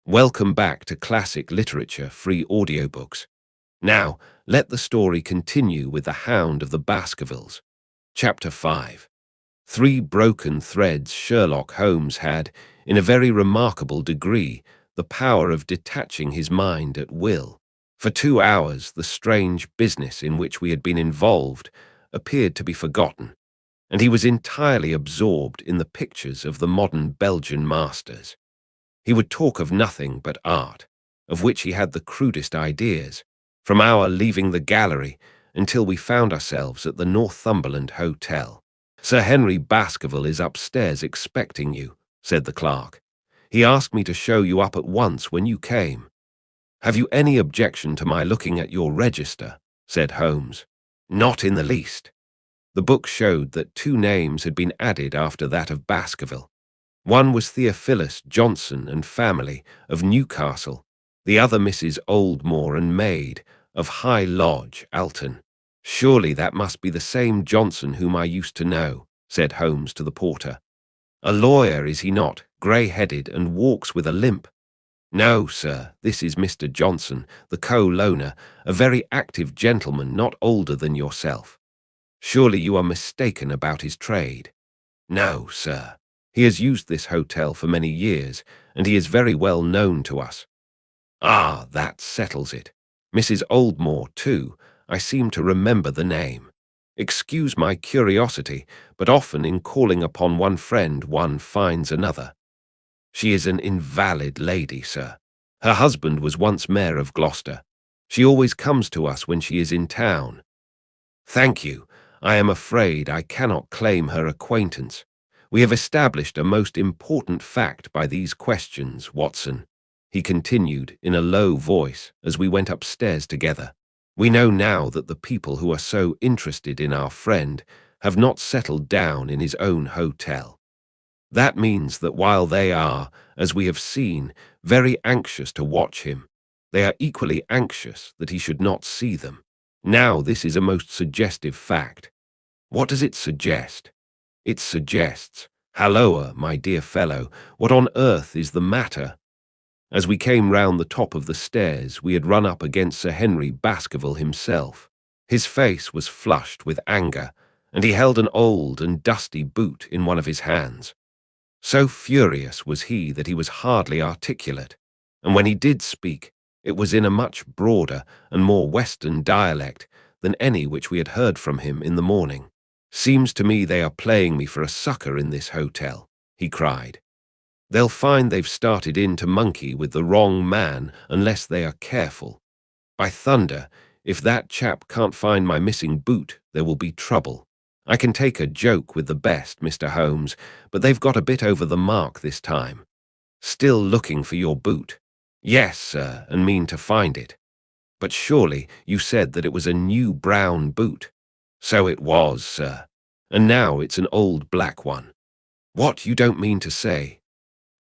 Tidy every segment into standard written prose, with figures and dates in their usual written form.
Welcome back to Classic Literature Free Audiobooks. Now, let the story continue with The Hound of the Baskervilles. Chapter 5. Three broken threads. Sherlock Holmes had, in a very remarkable degree, the power of detaching his mind at will. For 2 hours, the strange business in which we had been involved appeared to be forgotten, and he was entirely absorbed in the pictures of the modern Belgian masters. He would talk of nothing but art, of which he had the crudest ideas, from our leaving the gallery until we found ourselves at the Northumberland Hotel. "Sir Henry Baskerville is upstairs expecting you," said the clerk. "He asked me to show you up at once when you came." "Have you any objection to my looking at your register?" said Holmes. "Not in the least." The book showed that 2 names had been added after that of Baskerville. One was Theophilus Johnson and family, of Newcastle, the other Mrs. Oldmore and maid, of High Lodge, Alton. "Surely that must be the same Johnson whom I used to know," said Holmes to the porter. "A lawyer, is he not, grey-headed, and walks with a limp?" "No, sir, this is Mr. Johnson, the co-loaner, a very active gentleman not older than yourself." "Surely you are mistaken about his trade." "No, sir. He has used this hotel for many years, and he is very well known to us." "Ah, that settles it. Mrs. Oldmore, too. I seem to remember the name. Excuse my curiosity, but often in calling upon one friend one finds another." "She is an invalid lady, sir. Her husband was once mayor of Gloucester. She always comes to us when she is in town." "Thank you. I am afraid I cannot claim her acquaintance. We have established a most important fact by these questions, Watson," he continued in a low voice as we went upstairs together. "We know now that the people who are so interested in our friend have not settled down in his own hotel. That means that while they are, as we have seen, very anxious to watch him, they are equally anxious that he should not see them. Now this is a most suggestive fact." "What does it suggest?" "It suggests, halloa, my dear fellow, what on earth is the matter?" As we came round the top of the stairs, we had run up against Sir Henry Baskerville himself. His face was flushed with anger, and he held an old and dusty boot in one of his hands. So furious was he that he was hardly articulate, and when he did speak, it was in a much broader and more Western dialect than any which we had heard from him in the morning. "Seems to me they are playing me for a sucker in this hotel," he cried. "They'll find they've started in to monkey with the wrong man unless they are careful. By thunder, if that chap can't find my missing boot, there will be trouble. I can take a joke with the best, Mr. Holmes, but they've got a bit over the mark this time." "Still looking for your boot?" "Yes, sir, and mean to find it." "But surely you said that it was a new brown boot." "So it was, sir, and now it's an old black one." "What, you don't mean to say?"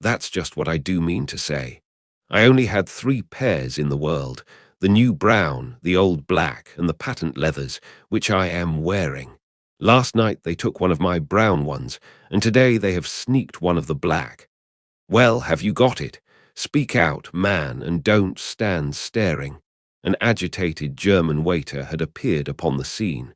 "That's just what I do mean to say. I only had 3 pairs in the world, the new brown, the old black, and the patent leathers, which I am wearing. Last night they took one of my brown ones, and today they have sneaked one of the black." "Well, have you got it? Speak out, man, and don't stand staring." An agitated German waiter had appeared upon the scene.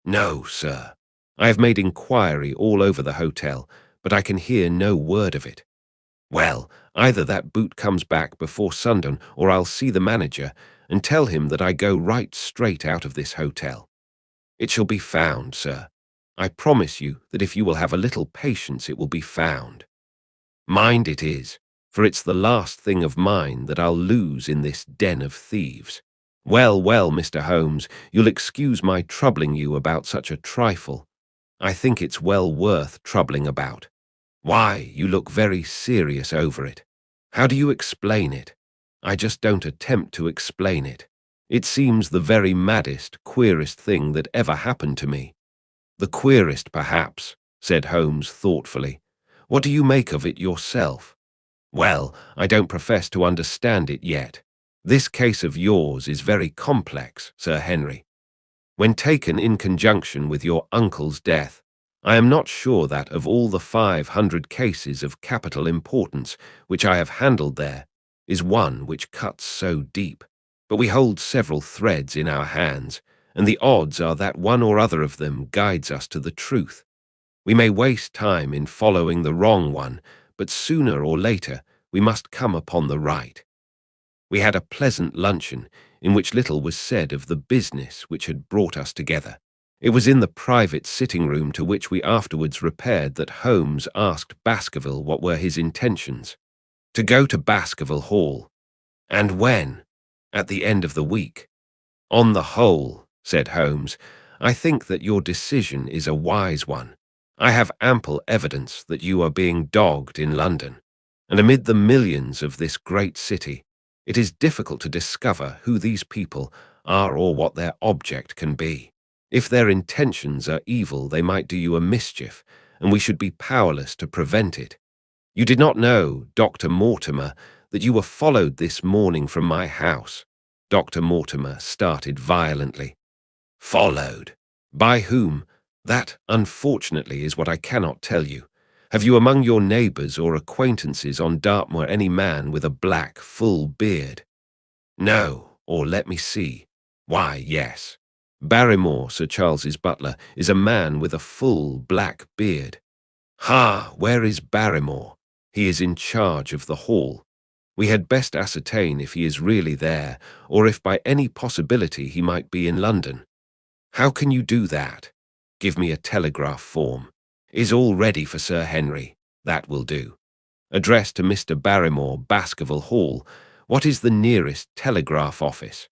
"No, sir. I have made inquiry all over the hotel, but I can hear no word of it." "Well, either that boot comes back before sundown, or I'll see the manager and tell him that I go right straight out of this hotel." "It shall be found, sir. I promise you that if you will have a little patience it will be found." "Mind it is, for it's the last thing of mine that I'll lose in this den of thieves." "Well, well, Mr. Holmes, you'll excuse my troubling you about such a trifle. I think it's well worth troubling about." "Why, you look very serious over it." "How do you explain it?" "I just don't attempt to explain it. It seems the very maddest, queerest thing that ever happened to me." "The queerest, perhaps," said Holmes thoughtfully. "What do you make of it yourself?" "Well, I don't profess to understand it yet. This case of yours is very complex, Sir Henry. When taken in conjunction with your uncle's death, I am not sure that of all the 500 cases of capital importance which I have handled there, is one which cuts so deep. But we hold several threads in our hands, and the odds are that one or other of them guides us to the truth. We may waste time in following the wrong one, but sooner or later we must come upon the right. We had a pleasant luncheon, in which little was said of the business which had brought us together. It was in the private sitting-room to which we afterwards repaired that Holmes asked Baskerville what were his intentions. To go to Baskerville Hall. And when? At the end of the week. On the whole, said Holmes, I think that your decision is a wise one. I have ample evidence that you are being dogged in London, and amid the millions of this great city, it is difficult to discover who these people are or what their object can be. If their intentions are evil, they might do you a mischief, and we should be powerless to prevent it. You did not know, Dr. Mortimer, that you were followed this morning from my house. Dr. Mortimer started violently. Followed? By whom? That, unfortunately, is what I cannot tell you. Have you among your neighbours or acquaintances on Dartmoor any man with a black, full beard? No, or let me see. Why, yes. Barrymore, Sir Charles's butler, is a man with a full black beard. Ha, where is Barrymore? He is in charge of the hall. We had best ascertain if he is really there, or if by any possibility he might be in London. How can you do that? Give me a telegraph form. Is all ready for Sir Henry. That will do. Address to Mr. Barrymore, Baskerville Hall. What is the nearest telegraph office?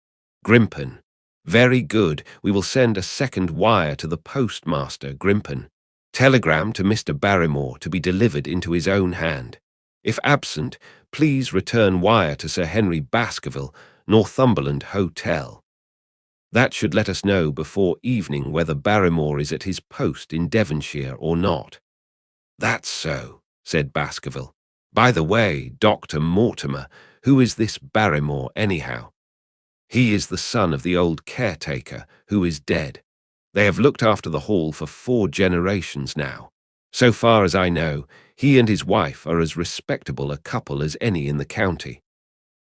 Grimpen. Very good. We will send a second wire to the postmaster, Grimpen. Telegram to Mr. Barrymore to be delivered into his own hand. If absent, please return wire to Sir Henry Baskerville, Northumberland Hotel. That should let us know before evening whether Barrymore is at his post in Devonshire or not. That's so, said Baskerville. By the way, Dr. Mortimer, who is this Barrymore anyhow? He is the son of the old caretaker, who is dead. They have looked after the hall for 4 generations now. So far as I know, he and his wife are as respectable a couple as any in the county.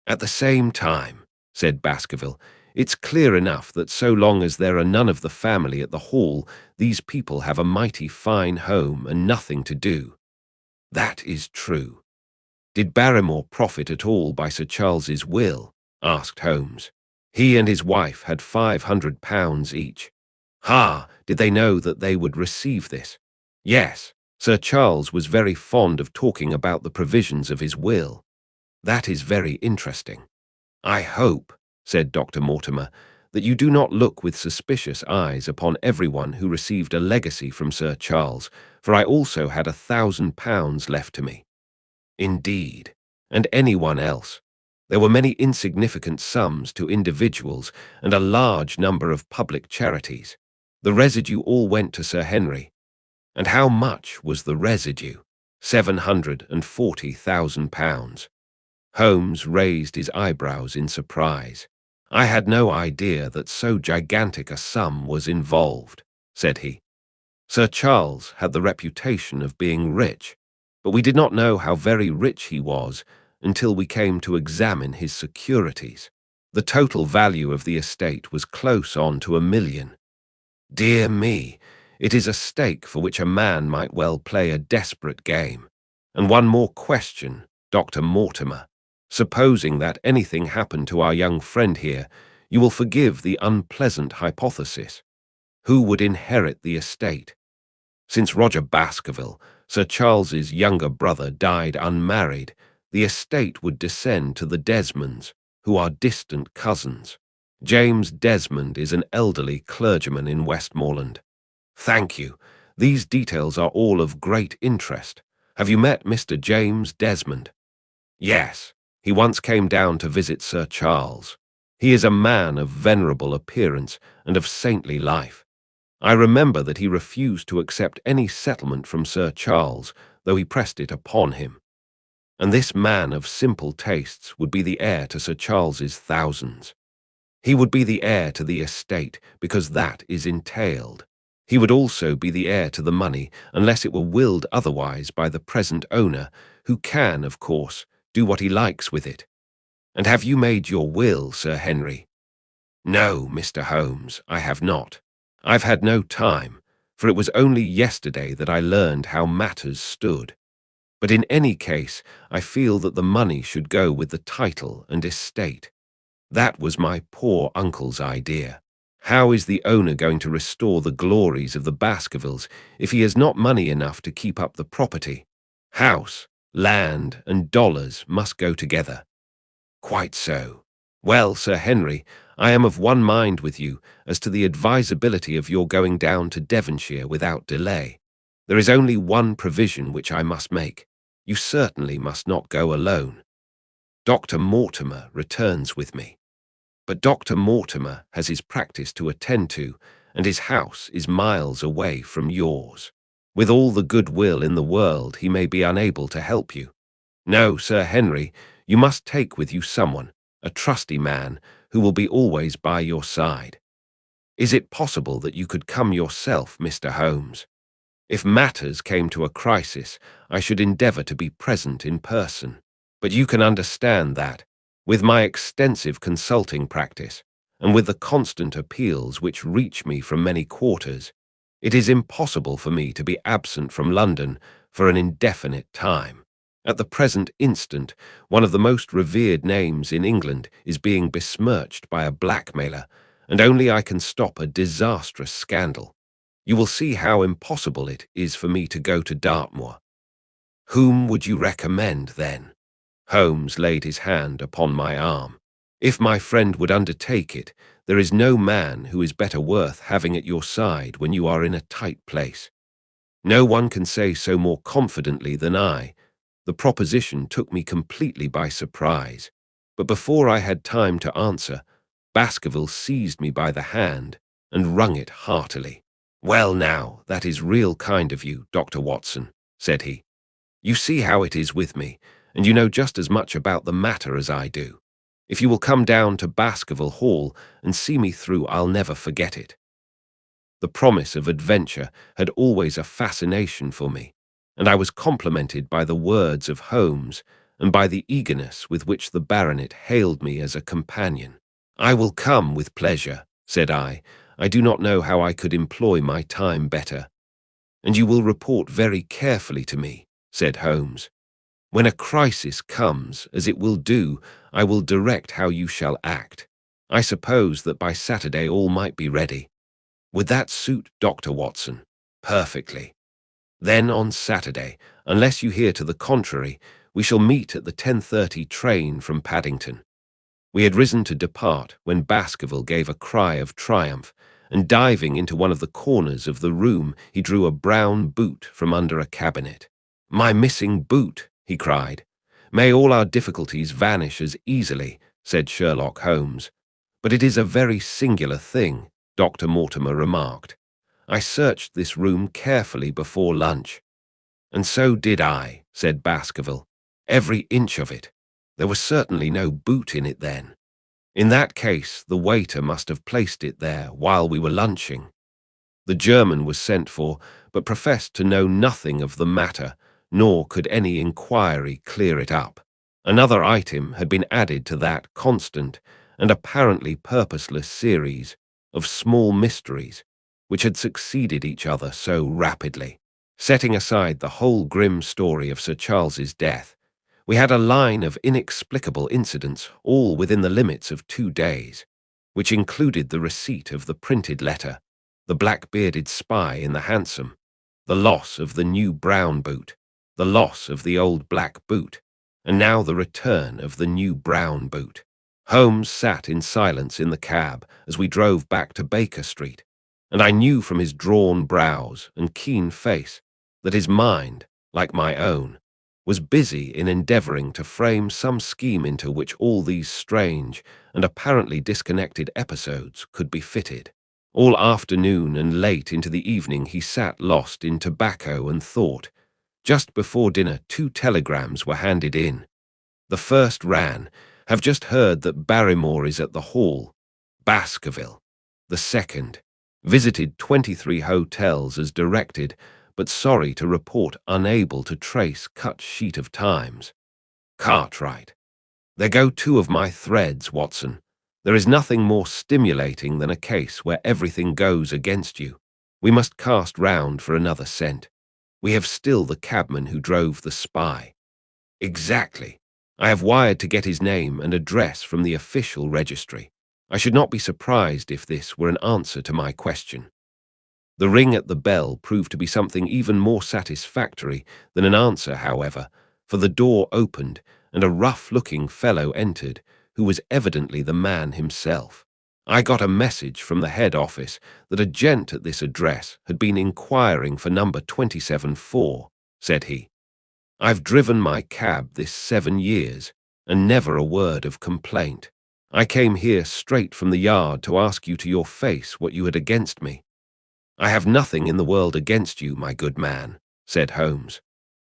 At the same time, said Baskerville, it's clear enough that so long as there are none of the family at the hall, these people have a mighty fine home and nothing to do. That is true. Did Barrymore profit at all by Sir Charles's will? Asked Holmes. He and his wife had £500 each. Ha! Did they know that they would receive this? Yes. Sir Charles was very fond of talking about the provisions of his will. That is very interesting. I hope, said Dr. Mortimer, that you do not look with suspicious eyes upon everyone who received a legacy from Sir Charles, for I also had £1,000 left to me. Indeed, and anyone else. There were many insignificant sums to individuals and a large number of public charities. The residue all went to Sir Henry. And how much was the residue? £740,000. Holmes raised his eyebrows in surprise. I had no idea that so gigantic a sum was involved, said he. Sir Charles had the reputation of being rich, but we did not know how very rich he was until we came to examine his securities. The total value of the estate was close on to £1 million. Dear me, it is a stake for which a man might well play a desperate game. And one more question, Dr. Mortimer. Supposing that anything happened to our young friend here, you will forgive the unpleasant hypothesis. Who would inherit the estate? Since Roger Baskerville, Sir Charles's younger brother, died unmarried, the estate would descend to the Desmonds, who are distant cousins. James Desmond is an elderly clergyman in Westmoreland. Thank you. These details are all of great interest. Have you met Mr. James Desmond? Yes. He once came down to visit Sir Charles. He is a man of venerable appearance and of saintly life. I remember that he refused to accept any settlement from Sir Charles, though he pressed it upon him. And this man of simple tastes would be the heir to Sir Charles's thousands. He would be the heir to the estate, because that is entailed. He would also be the heir to the money, unless it were willed otherwise by the present owner, who can, of course, do what he likes with it. And have you made your will, Sir Henry? No, Mr. Holmes, I have not. I've had no time, for it was only yesterday that I learned how matters stood. But in any case, I feel that the money should go with the title and estate. That was my poor uncle's idea. How is the owner going to restore the glories of the Baskervilles if he has not money enough to keep up the property? House, land, and dollars must go together. Quite so. Well, Sir Henry, I am of one mind with you as to the advisability of your going down to Devonshire without delay. There is only one provision which I must make. You certainly must not go alone. Dr. Mortimer returns with me. But Dr. Mortimer has his practice to attend to, and his house is miles away from yours. With all the good will in the world, he may be unable to help you. No, Sir Henry, you must take with you someone, a trusty man, who will be always by your side. Is it possible that you could come yourself, Mr. Holmes? If matters came to a crisis, I should endeavour to be present in person. But you can understand that, with my extensive consulting practice, and with the constant appeals which reach me from many quarters, it is impossible for me to be absent from London for an indefinite time. At the present instant, one of the most revered names in England is being besmirched by a blackmailer, and only I can stop a disastrous scandal. You will see how impossible it is for me to go to Dartmoor. Whom would you recommend, then? Holmes laid his hand upon my arm. If my friend would undertake it, there is no man who is better worth having at your side when you are in a tight place. No one can say so more confidently than I. The proposition took me completely by surprise, but before I had time to answer, Baskerville seized me by the hand and wrung it heartily. "Well now, that is real kind of you, Dr. Watson," said he. "You see how it is with me, and you know just as much about the matter as I do. If you will come down to Baskerville Hall and see me through, I'll never forget it." The promise of adventure had always a fascination for me, and I was complimented by the words of Holmes and by the eagerness with which the baronet hailed me as a companion. "I will come with pleasure," said I. "I do not know how I could employ my time better." "And you will report very carefully to me," said Holmes. "When a crisis comes, as it will do, I will direct how you shall act. I suppose that by Saturday all might be ready. Would that suit Dr. Watson?" "Perfectly." "Then on Saturday, unless you hear to the contrary, we shall meet at the 10:30 train from Paddington." We had risen to depart when Baskerville gave a cry of triumph, and diving into one of the corners of the room, he drew a brown boot from under a cabinet. "My missing boot!" he cried. "May all our difficulties vanish as easily," said Sherlock Holmes. "But it is a very singular thing," Dr. Mortimer remarked. "I searched this room carefully before lunch." "And so did I," said Baskerville. "Every inch of it. There was certainly no boot in it then. In that case, the waiter must have placed it there while we were lunching." The German was sent for, but professed to know nothing of the matter, nor could any inquiry clear it up. Another item had been added to that constant and apparently purposeless series of small mysteries which had succeeded each other so rapidly. Setting aside the whole grim story of Sir Charles's death, we had a line of inexplicable incidents all within the limits of 2 days, which included the receipt of the printed letter, the black-bearded spy in the hansom, the loss of the new brown boot, the loss of the old black boot, and now the return of the new brown boot. Holmes sat in silence in the cab as we drove back to Baker Street, and I knew from his drawn brows and keen face that his mind, like my own, was busy in endeavouring to frame some scheme into which all these strange and apparently disconnected episodes could be fitted. All afternoon and late into the evening he sat lost in tobacco and thought. Just before dinner 2 telegrams were handed in. The first ran, "Have just heard that Barrymore is at the Hall, Baskerville." The second, "Visited 23 hotels as directed, but sorry to report unable to trace cut sheet of Times. Cartwright." There go two of my threads, Watson. There is nothing more stimulating than a case where everything goes against you. We must cast round for another scent. We have still the cabman who drove the spy. Exactly. I have wired to get his name and address from the official registry. I should not be surprised if this were an answer to my question. The ring at the bell proved to be something even more satisfactory than an answer, however, for the door opened and a rough-looking fellow entered, who was evidently the man himself. I got a message from the head office that a gent at this address had been inquiring for number 274, said he. I've driven my cab this 7 years, and never a word of complaint. I came here straight from the yard to ask you to your face what you had against me. I have nothing in the world against you, my good man, said Holmes.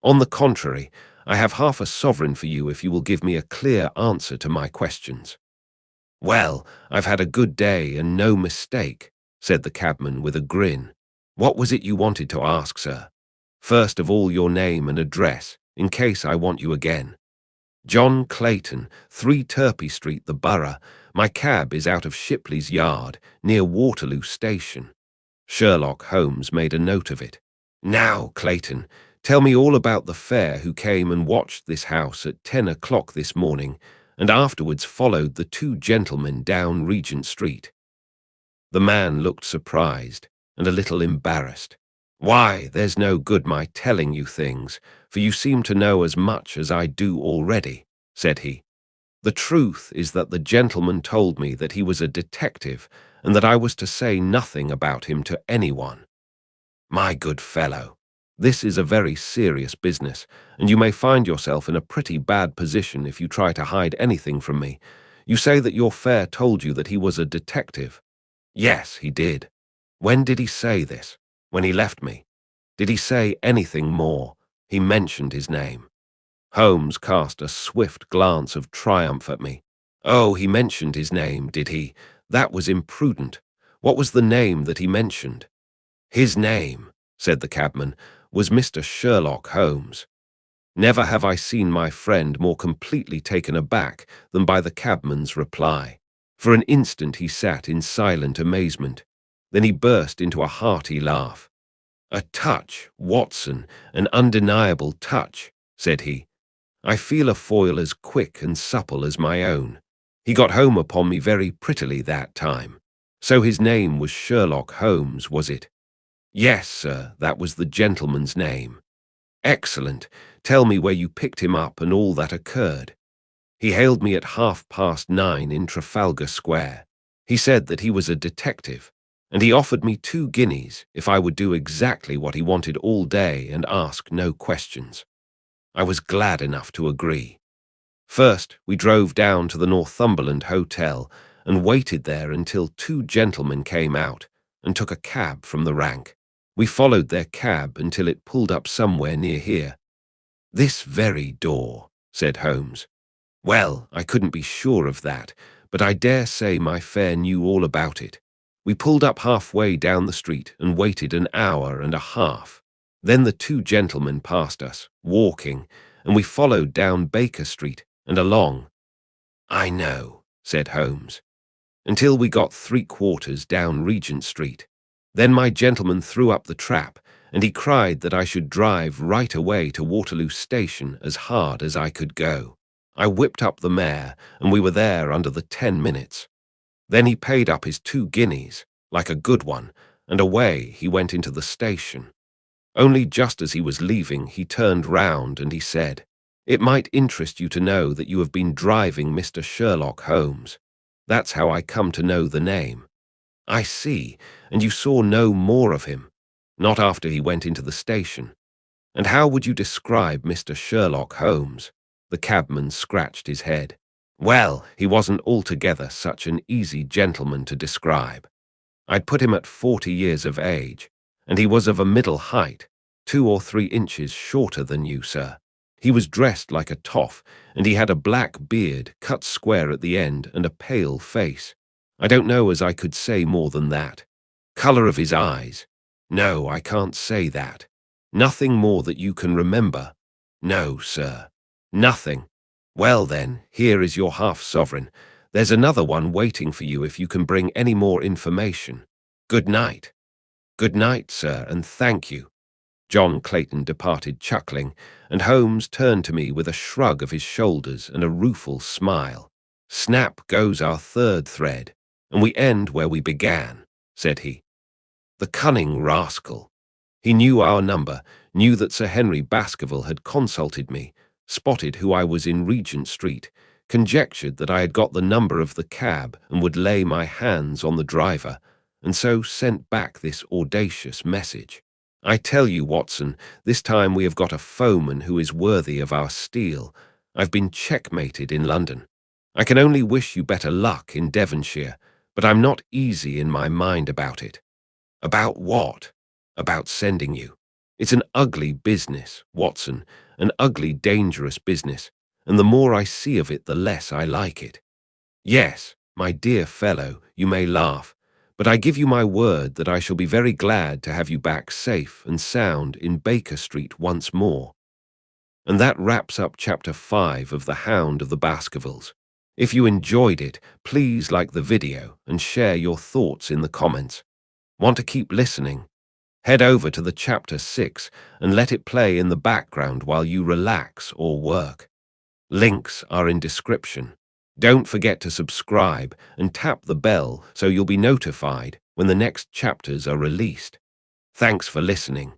On the contrary, I have half a sovereign for you if you will give me a clear answer to my questions. Well, I've had a good day and no mistake, said the cabman with a grin. What was it you wanted to ask, sir? First of all, your name and address, in case I want you again. John Clayton, 3 Turpey Street, the Borough. My cab is out of Shipley's Yard, near Waterloo Station. Sherlock Holmes made a note of it. Now, Clayton, tell me all about the fare who came and watched this house at 10 o'clock this morning, and afterwards followed the 2 gentlemen down Regent Street. The man looked surprised and a little embarrassed. Why, there's no good my telling you things, for you seem to know as much as I do already, said he. The truth is that the gentleman told me that he was a detective and that I was to say nothing about him to anyone. My good fellow, this is a very serious business, and you may find yourself in a pretty bad position if you try to hide anything from me. You say that your fare told you that he was a detective. Yes, he did. When did he say this? When he left me? Did he say anything more? He mentioned his name. Holmes cast a swift glance of triumph at me. Oh, he mentioned his name, did he? That was imprudent. What was the name that he mentioned? His name, said the cabman, was Mr. Sherlock Holmes. Never have I seen my friend more completely taken aback than by the cabman's reply. For an instant he sat in silent amazement. Then he burst into a hearty laugh. A touch, Watson, an undeniable touch, said he. I feel a foil as quick and supple as my own. He got home upon me very prettily that time. So his name was Sherlock Holmes, was it? Yes, sir, that was the gentleman's name. Excellent. Tell me where you picked him up and all that occurred. He hailed me at 9:30 in Trafalgar Square. He said that he was a detective, and he offered me 2 guineas if I would do exactly what he wanted all day and ask no questions. I was glad enough to agree. First, we drove down to the Northumberland Hotel and waited there until 2 gentlemen came out and took a cab from the rank. We followed their cab until it pulled up somewhere near here. This very door, said Holmes. Well, I couldn't be sure of that, but I dare say my fare knew all about it. We pulled up halfway down the street and waited an hour and a half. Then the 2 gentlemen passed us, walking, and we followed down Baker Street and along. I know, said Holmes, until we got 3/4 down Regent Street. Then my gentleman threw up the trap, and he cried that I should drive right away to Waterloo Station as hard as I could go. I whipped up the mare, and we were there under the 10 minutes. Then he paid up his 2 guineas, like a good one, and away he went into the station. Only just as he was leaving, he turned round and he said, "It might interest you to know that you have been driving Mr. Sherlock Holmes. That's how I come to know the name." I see, and you saw no more of him, not after he went into the station. And how would you describe Mr. Sherlock Holmes? The cabman scratched his head. Well, he wasn't altogether such an easy gentleman to describe. I'd put him at 40 years of age, and he was of a middle height, 2 or 3 inches shorter than you, sir. He was dressed like a toff, and he had a black beard cut square at the end and a pale face. I don't know as I could say more than that. Colour of his eyes? No, I can't say that. Nothing more that you can remember? No, sir. Nothing. Well then, here is your half-sovereign. There's another one waiting for you if you can bring any more information. Good night. Good night, sir, and thank you. John Clayton departed chuckling, and Holmes turned to me with a shrug of his shoulders and a rueful smile. Snap goes our third thread, and we end where we began, said he. The cunning rascal. He knew our number, knew that Sir Henry Baskerville had consulted me, spotted who I was in Regent Street, conjectured that I had got the number of the cab and would lay my hands on the driver, and so sent back this audacious message. I tell you, Watson, this time we have got a foeman who is worthy of our steel. I've been checkmated in London. I can only wish you better luck in Devonshire, but I'm not easy in my mind about it. About what? About sending you. It's an ugly business, Watson, an ugly, dangerous business, and the more I see of it, the less I like it. Yes, my dear fellow, you may laugh, but I give you my word that I shall be very glad to have you back safe and sound in Baker Street once more. And that wraps up Chapter 5 of The Hound of the Baskervilles. If you enjoyed it, please like the video and share your thoughts in the comments. Want to keep listening? Head over to the Chapter 6 and let it play in the background while you relax or work. Links are in description. Don't forget to subscribe and tap the bell so you'll be notified when the next chapters are released. Thanks for listening.